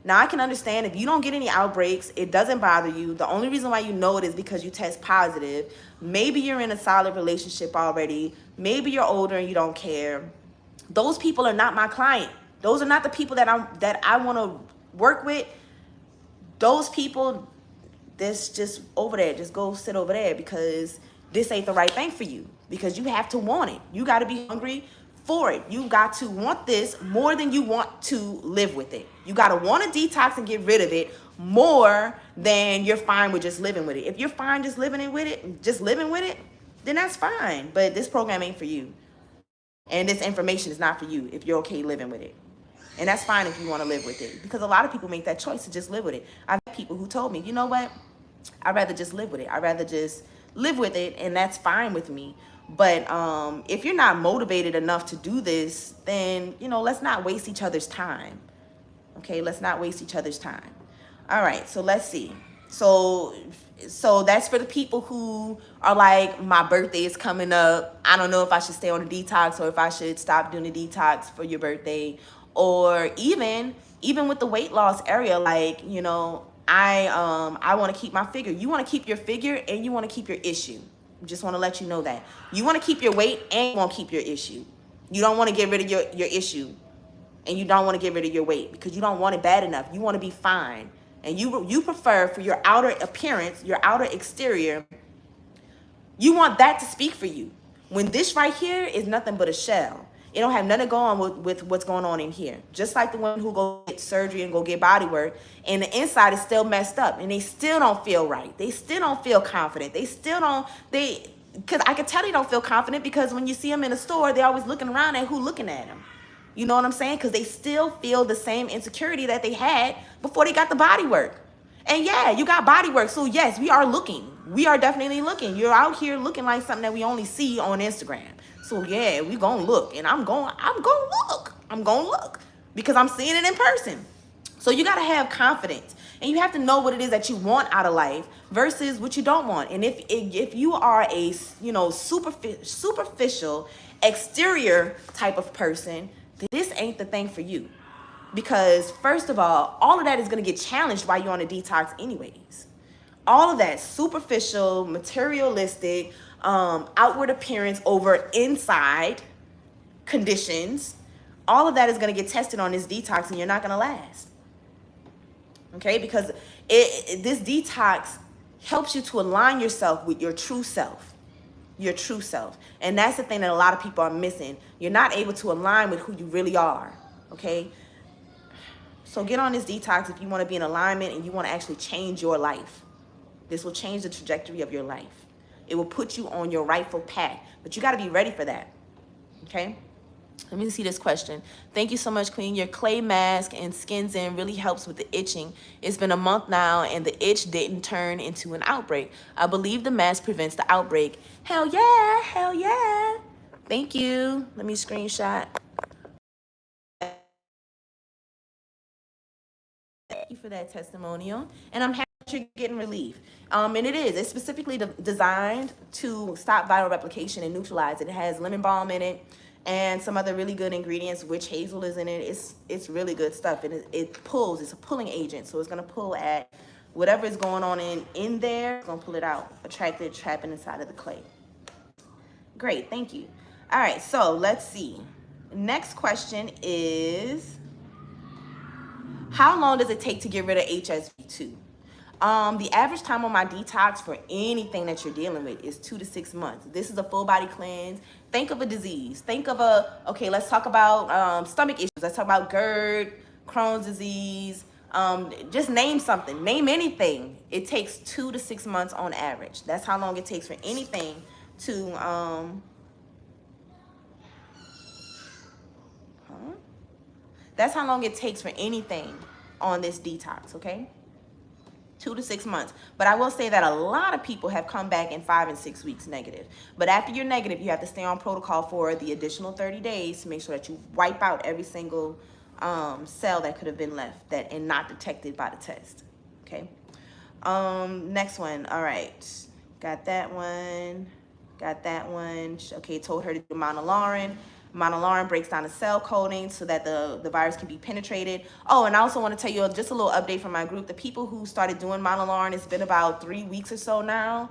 A: Now, I can understand if you don't get any outbreaks, it doesn't bother you. The only reason why you know it is because you test positive. Maybe you're in a solid relationship already. Maybe you're older and you don't care. Those people are not my client. Those are not the people that I want to work with. Those people, this just over there. Just go sit over there, because this ain't the right thing for you, because you have to want it. You got to be hungry for it. You got to want this more than you want to live with it. You got to want to detox and get rid of it more than you're fine with just living with it. If you're fine just living with it, then that's fine. But this program ain't for you. And this information is not for you if you're okay living with it. And that's fine if you want to live with it, because a lot of people make that choice to just live with it. I've had people who told me, you know what? I'd rather just live with it. I'd rather just live with it, and that's fine with me. But if you're not motivated enough to do this, then, let's not waste each other's time. Okay, let's not waste each other's time. All right, so let's see. So that's for the people who are like, my birthday is coming up. I don't know if I should stay on the detox or if I should stop doing the detox for your birthday. Or even with the weight loss area, like, I want to keep my figure. You want to keep your figure and you want to keep your issue. Just want to let you know that. You want to keep your weight and you want to keep your issue. You don't want to get rid of your issue, and you don't want to get rid of your weight because you don't want it bad enough. You want to be fine. And you prefer for your outer appearance, your outer exterior, you want that to speak for you. When this right here is nothing but a shell. It don't have nothing going on with what's going on in here. Just like the one who go get surgery and go get body work, and the inside is still messed up, and they still don't feel right. They still don't feel confident. Because I can tell they don't feel confident, because when you see them in the store, they're always looking around at who looking at them. You know what I'm saying? Because they still feel the same insecurity that they had before they got the body work. And yeah, you got body work. So yes, we are looking. We are definitely looking. You're out here looking like something that we only see on Instagram. So yeah, we gonna look, and I'm gonna look because I'm seeing it in person. So you gotta have confidence. And you have to know what it is that you want out of life versus what you don't want. And if you are a, you know, superficial exterior type of person, this ain't the thing for you. Because first of all of that is going to get challenged while you're on a detox anyways. All of that superficial, materialistic, outward appearance over inside conditions, all of that is going to get tested on this detox, and you're not going to last. Okay, because this detox helps you to align yourself with your true self. Your true self. And that's the thing that a lot of people are missing. You're not able to align with who you really are. Okay, so get on this detox if you want to be in alignment and you want to actually change your life. This will change the trajectory of your life. It will put you on your rightful path, but you got to be ready for that. Okay, let me see this question. Thank you so much, Queen. Your clay mask and Skin Zen really helps with the itching. It's been a month now and the itch didn't turn into an outbreak. I believe the mask prevents the outbreak. Hell yeah, hell yeah. Thank you. Let me screenshot. Thank you for that testimonial. And I'm happy that you're getting relief. And it's specifically designed to stop viral replication and neutralize it. It has lemon balm in it and some other really good ingredients. Witch hazel is in it. It's really good stuff. And it pulls. It's a pulling agent. So it's going to pull at whatever is going on in there. It's going to pull it out, attract it, trap it inside of the clay. Great. Thank you. All right. So let's see. Next question is, how long does it take to get rid of HSV2? The average time on my detox for anything that you're dealing with is 2 to 6 months. This is a full body cleanse. Think of a disease. Think of okay, let's talk about stomach issues. Let's talk about GERD, Crohn's disease. Just name something. Name anything. It takes 2 to 6 months on average. That's how long it takes for anything to... That's how long it takes for anything on this detox, okay? 2 to 6 months. But I will say that a lot of people have come back in 5 and 6 weeks negative. But after you're negative, you have to stay on protocol for the additional 30 days to make sure that you wipe out every single cell that could have been left and not detected by the test, okay? Next one. All right. Got that one. Got that one. Okay, told her to do monolaurin. Monolaurin breaks down the cell coating so that the virus can be penetrated. Oh, and I also want to tell you just a little update from my group. The people who started doing monolaurin, it's been about 3 weeks or so now.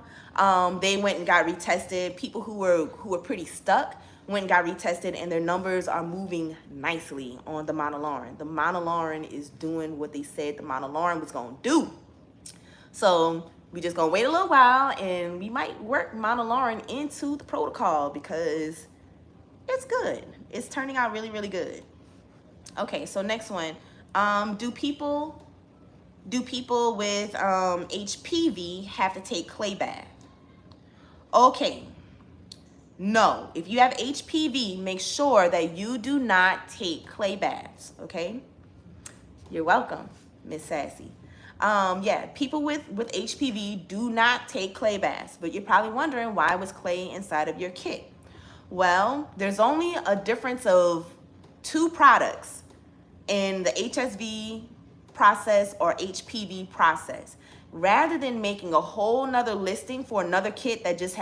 A: They went and got retested. People who were pretty stuck went and got retested, and their numbers are moving nicely on the monolaurin. The monolaurin is doing what they said the monolaurin was going to do. So we just going to wait a little while, and we might work monolaurin into the protocol because it's good. It's turning out really, really good. Okay, so next one. Do people with HPV have to take clay bath? Okay. No. If you have HPV, make sure that you do not take clay baths, okay? You're welcome, Miss Sassy. Yeah, people with HPV do not take clay baths, but you're probably wondering why was clay inside of your kit. Well, there's only a difference of 2 products in the HSV process or HPV process. Rather than making a whole nother listing for another kit that just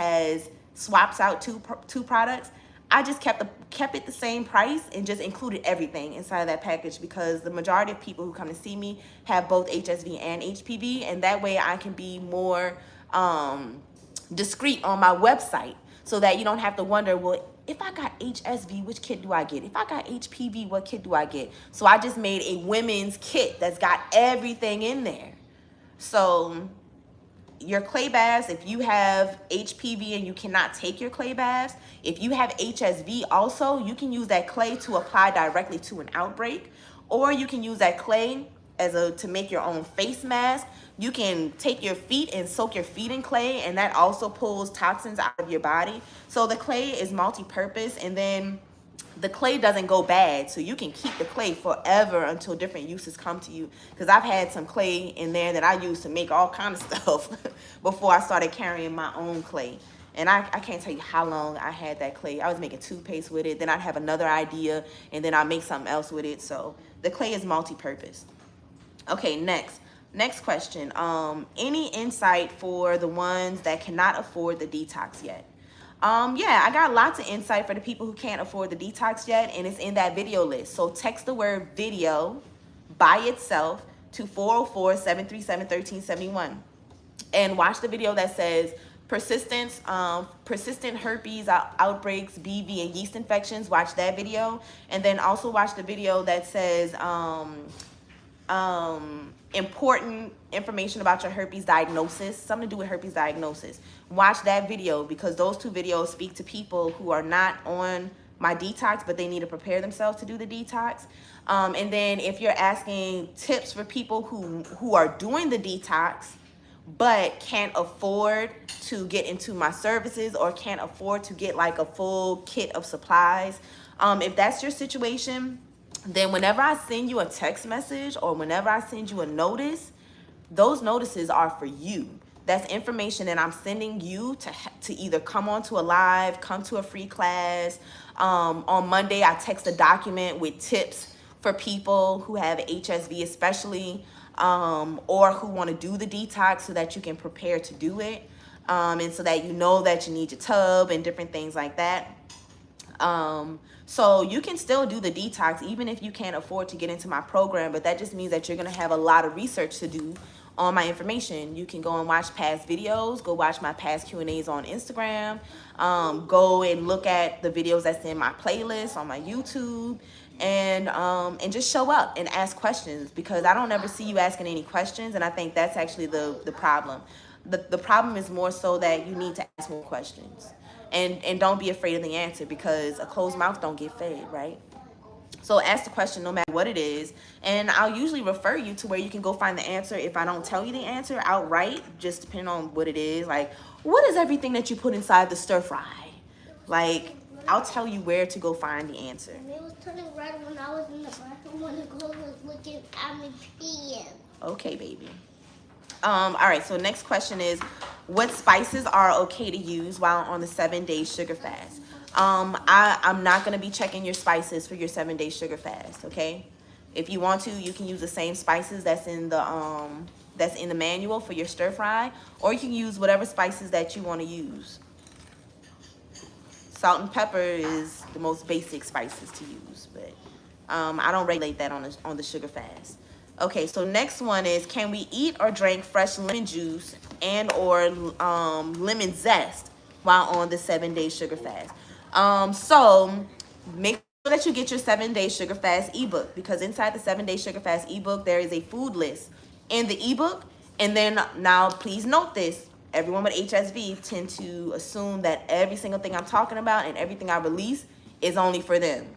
A: swaps out two products, I just kept it the same price and just included everything inside of that package, because the majority of people who come to see me have both HSV and HPV, and that way I can be more discreet on my website, so that you don't have to wonder, well, if I got HSV, which kit do I get? If I got HPV, what kit do I get? So I just made a women's kit that's got everything in there. So your clay baths, if you have HPV and you cannot take your clay baths, if you have HSV also, you can use that clay to apply directly to an outbreak, or you can use that clay to make your own face mask. You can take your feet and soak your feet in clay, and that also pulls toxins out of your body. So the clay is multi-purpose, and then the clay doesn't go bad, so you can keep the clay forever until different uses come to you. Because I've had some clay in there that I used to make all kinds of stuff before I started carrying my own clay. And I can't tell you how long I had that clay. I was making toothpaste with it, then I'd have another idea, and then I'd make something else with it. So the clay is multi-purpose. Okay, next. Next question. Any insight for the ones that cannot afford the detox yet? Yeah, I got lots of insight for the people who can't afford the detox yet, and it's in that video list. So text the word video by itself to 404-737-1371 and watch the video that says persistent herpes outbreaks, BV, and yeast infections. Watch that video, and then also watch the video that says important information about your herpes diagnosis, something to do with herpes diagnosis. Watch that video, because those two videos speak to people who are not on my detox, but they need to prepare themselves to do the detox. And then if you're asking tips for people who are doing the detox, but can't afford to get into my services or can't afford to get like a full kit of supplies, if that's your situation, then whenever I send you a text message or whenever I send you a notice, those notices are for you. That's information that I'm sending you to either come on to a live, come to a free class. On Monday, I text a document with tips for people who have HSV especially, or who want to do the detox so that you can prepare to do it, and so that you know that you need your tub and different things like that. So you can still do the detox even if you can't afford to get into my program, but that just means that you're going to have a lot of research to do on my information. You can go and watch past videos, go watch my past Q&As on Instagram, go and look at the videos that's in my playlist on my YouTube, and just show up and ask questions, because I don't ever see you asking any questions, and I think that's actually the problem. The problem is more so that you need to ask more questions. And don't be afraid of the answer, because a closed mouth don't get fed, right? So ask the question no matter what it is, and I'll usually refer you to where you can go find the answer if I don't tell you the answer outright, just depending on what it is. Like, what is everything that you put inside the stir fry? Like, I'll tell you where to go find the answer.
B: It was turning red when I was in the bathroom when the girl was looking at me peeing.
A: Okay, baby. All right, so next question is, what spices are okay to use while on the 7-day sugar fast? I'm not going to be checking your spices for your 7-day sugar fast, okay? If you want to, you can use the same spices that's in the manual for your stir fry, or you can use whatever spices that you want to use. Salt and pepper is the most basic spices to use, but I don't regulate that on the sugar fast. Okay, so next one is, can we eat or drink fresh lemon juice and or lemon zest while on the 7-day sugar fast? So make sure that you get your 7-day sugar fast ebook, because inside the 7-day sugar fast ebook, there is a food list in the ebook. And then now please note this, everyone with HSV tend to assume that every single thing I'm talking about and everything I release is only for them.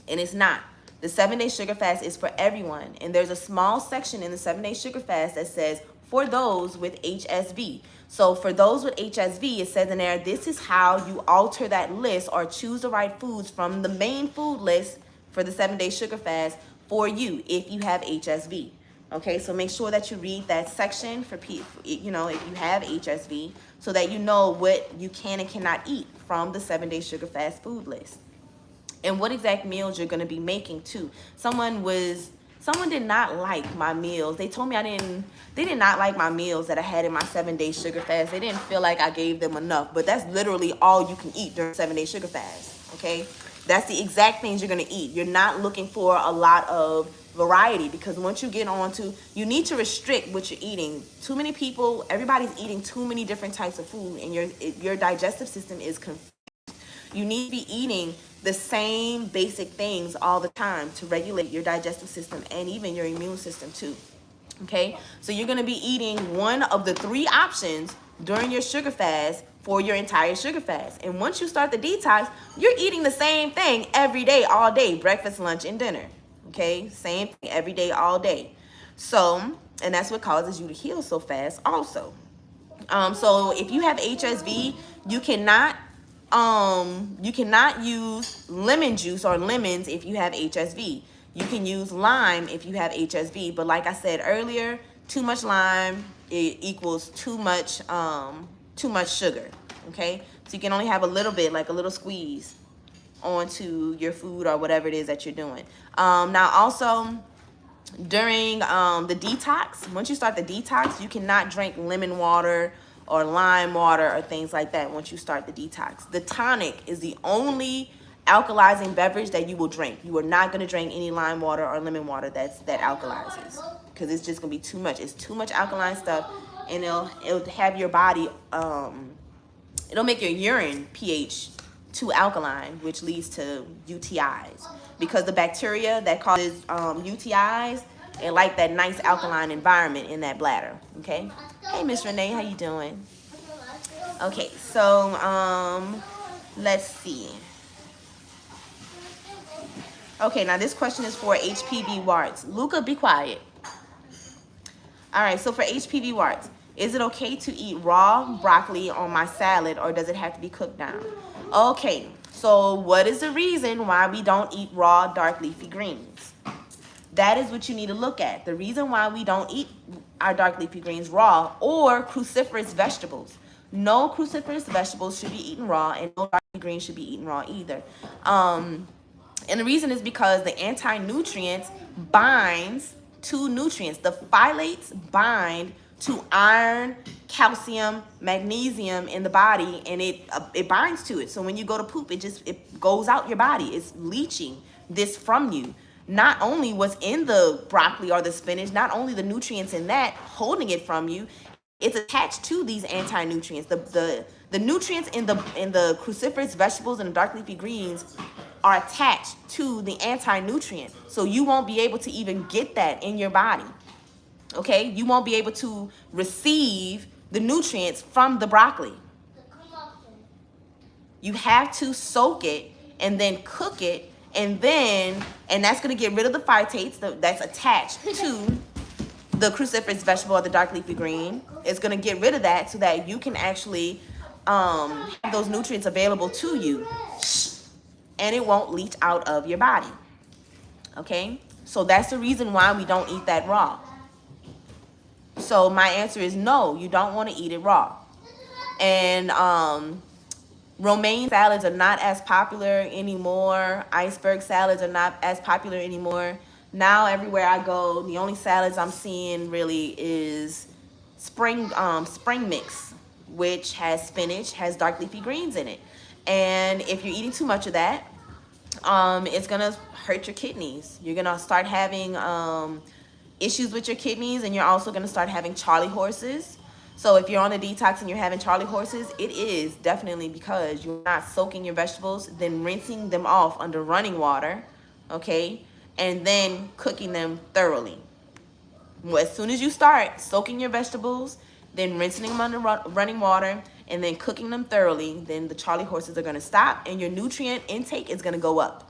A: And it's not. The 7-day sugar fast is for everyone. And there's a small section in the 7-day sugar fast that says, for those with HSV. So for those with HSV, it says in there, this is how you alter that list or choose the right foods from the main food list for the 7-day sugar fast for you if you have HSV. Okay, so make sure that you read that section for people, if you have HSV, so that you know what you can and cannot eat from the 7-day sugar fast food list. And what exact meals you're going to be making too. Someone did not like my meals. They told me they did not like my meals that I had in my 7-day sugar fast. They didn't feel like I gave them enough, but that's literally all you can eat during 7-day sugar fast, okay? That's the exact things you're going to eat. You're not looking for a lot of variety, because once you get on to, you need to restrict what you're eating. Too many people, everybody's eating too many different types of food, and your digestive system is confused. You need to be eating the same basic things all the time to regulate your digestive system and even your immune system too. Okay, so you're going to be eating one of the 3 options during your sugar fast for your entire sugar fast. And once you start the detox, you're eating the same thing every day, all day, breakfast, lunch, and dinner. Okay, same thing every day, all day. So, and that's what causes you to heal so fast also. So if you have HSV, you cannot use lemon juice or lemons if you have HSV. You can use lime if you have HSV, but like I said earlier, too much lime equals too much sugar. Okay, so you can only have a little bit, like a little squeeze, onto your food or whatever it is that you're doing. Now also, during the detox, once you start the detox, you cannot drink lemon water or lime water or things like that once you start the detox. The tonic is the only alkalizing beverage that you will drink. You are not going to drink any lime water or lemon water that alkalizes, because it's just going to be too much. It's too much alkaline stuff, and it'll have your body it'll make your urine pH too alkaline, which leads to UTIs, because the bacteria that causes UTIs, they like that nice alkaline environment in that bladder. Okay. Hey, Miss Renee, how you doing? Okay, so let's see. Okay, now this question is for HPV warts. Luca, be quiet. All right, so for HPV warts, is it okay to eat raw broccoli on my salad, or does it have to be cooked down? Okay, so what is the reason why we don't eat raw dark leafy greens? That is what you need to look at. The reason why we don't eat our dark leafy greens raw, or cruciferous vegetables. No cruciferous vegetables should be eaten raw, and no dark leafy greens should be eaten raw either. And the reason is because the anti-nutrients binds to nutrients. The phthalates bind to iron, calcium, magnesium in the body, and it binds to it. So when you go to poop, it goes out your body. It's leaching this from you. Not only what's in the broccoli or the spinach, not only the nutrients in that holding it from you, it's attached to these anti-nutrients. The nutrients in the cruciferous vegetables and the dark leafy greens are attached to the anti-nutrient. So you won't be able to even get that in your body. Okay? You won't be able to receive the nutrients from the broccoli. You have to soak it and then cook it, and that's going to get rid of the phytates that's attached to the cruciferous vegetable or the dark leafy green. It's going to get rid of that so that you can actually have those nutrients available to you, and it won't leach out of your body. Okay? So that's the reason why we don't eat that raw. So my answer is no, you don't want to eat it raw. And romaine salads are not as popular anymore. Iceberg salads are not as popular anymore. Now everywhere I go, the only salads I'm seeing really is spring mix, which has spinach, has dark leafy greens in it. And if you're eating too much of that, it's gonna hurt your kidneys. You're gonna start having issues with your kidneys, and you're also gonna start having Charlie horses. So if you're on a detox and you're having Charlie horses, it is definitely because you're not soaking your vegetables, then rinsing them off under running water, okay, and then cooking them thoroughly. Well, as soon as you start soaking your vegetables, then rinsing them under running water, and then cooking them thoroughly, then the Charlie horses are going to stop, and your nutrient intake is going to go up.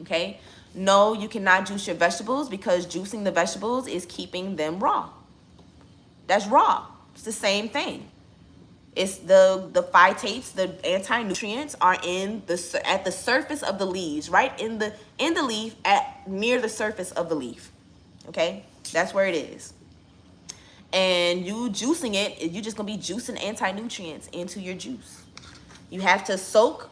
A: Okay? No, you cannot juice your vegetables, because juicing the vegetables is keeping them raw. That's raw. It's the same thing. It's the phytates, the anti-nutrients are at the surface of the leaves, right in the leaf, near the surface of the leaf. Okay? That's where it is. And you juicing it, you're just gonna be juicing anti-nutrients into your juice. You have to soak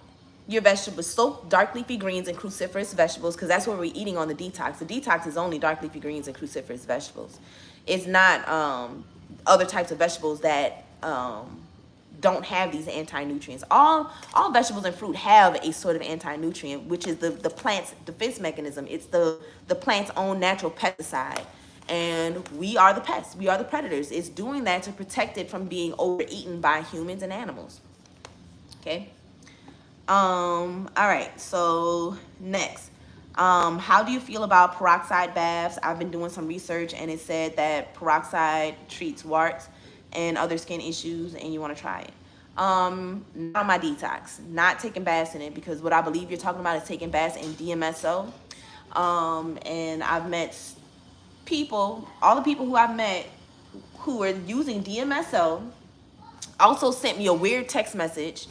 A: your vegetables, soak dark leafy greens and cruciferous vegetables, because that's what we're eating on the detox. The detox is only dark leafy greens and cruciferous vegetables. It's not other types of vegetables that don't have these anti-nutrients. All vegetables and fruit have a sort of anti-nutrient, which is the plant's defense mechanism. It's the plant's own natural pesticide. And we are the pests. We are the predators. It's doing that to protect it from being overeaten by humans and animals. Okay? All right, so next. How do you feel about peroxide baths? I've been doing some research, and it said that peroxide treats warts and other skin issues, and you want to try it. Not on my detox. Not taking baths in it, because what I believe you're talking about is taking baths in DMSO. And I've met people, all the people who I've met who are using DMSO also sent me a weird text message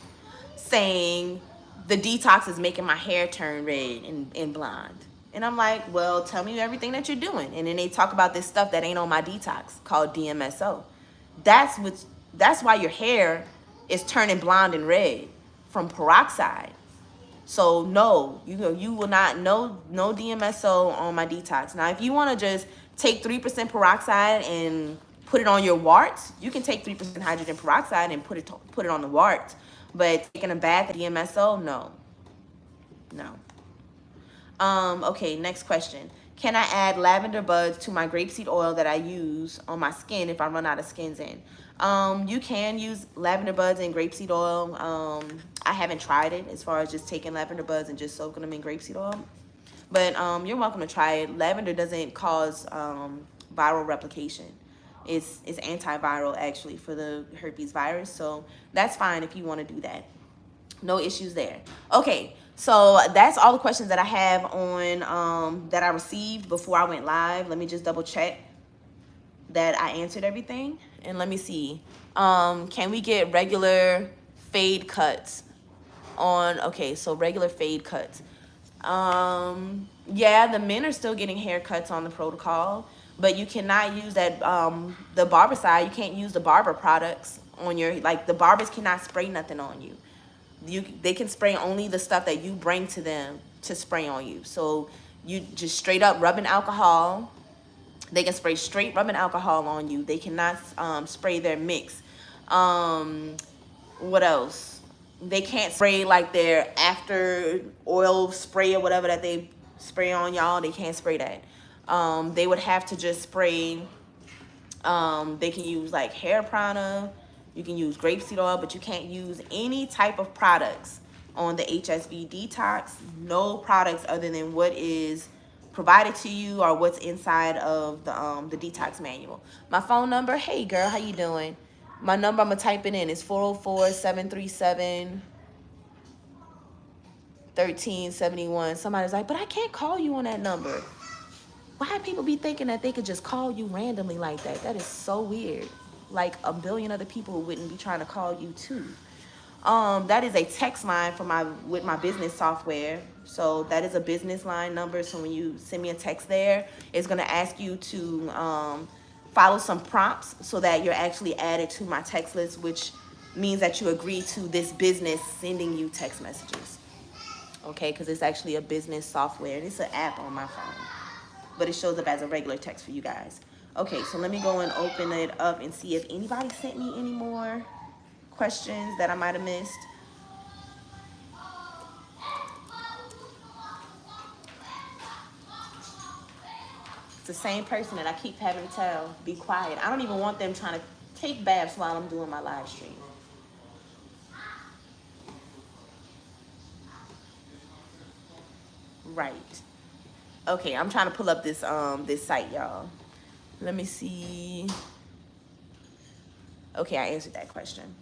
A: saying the detox is making my hair turn red and blonde. And I'm like, well, tell me everything that you're doing. And then they talk about this stuff that ain't on my detox called DMSO. That's why your hair is turning blonde and red, from peroxide. So no, you will not, no DMSO on my Detox. Now, if you want to just take 3% peroxide and put it on your warts, you can take 3% hydrogen peroxide and put it on the warts. But taking a bath at DMSO, no, no. Okay, next question. Can I add lavender buds to my grapeseed oil that I use on my skin if I run out of Skin's In? You can use lavender buds and grapeseed oil. I haven't tried it as far as just taking lavender buds and just soaking them in grapeseed oil. But you're welcome to try it. Lavender doesn't cause viral replication. It's antiviral actually for the herpes virus. So that's fine if you want to do that. No issues there. Okay, so that's all the questions that I have on that I received before I went live. Let me just double check that I answered everything. And let me see. Can we get regular fade cuts on? Okay, so regular fade cuts. Yeah, the men are still getting haircuts on the protocol, but you cannot use that the barber side. You can't use the barber products on your, like, the barbers cannot spray nothing on you. They can spray only the stuff that you bring to them to spray on you. So you just straight up rubbing alcohol. They can spray straight rubbing alcohol on you. They cannot spray their mix. What else? They can't spray like their after oil spray or whatever that they spray on y'all. They can't spray that. They would have to just spray. They can use like hair prana. You can use grapeseed oil, but you can't use any type of products on the HSV Detox. No products other than what is provided to you or what's inside of the Detox manual. My phone number, hey girl, how you doing? My number, I'm gonna type it in, is 404-737-1371. Somebody's like, but I can't call you on that number. Why do people be thinking that they could just call you randomly like that? That is so weird. Like a billion other people wouldn't be trying to call you too. That is a text line for with my business software. So that is a business line number. So when you send me a text there, it's gonna ask you to follow some prompts so that you're actually added to my text list, which means that you agree to this business sending you text messages. Okay, because it's actually a business software. And it's an app on my phone, but it shows up as a regular text for you guys. Okay, so let me go and open it up and see if anybody sent me any more questions that I might have missed. It's the same person that I keep having to tell, be quiet. I don't even want them trying to take baths while I'm doing my live stream. Right. Okay, I'm trying to pull up this this site, y'all. Let me see. Okay, I answered that question.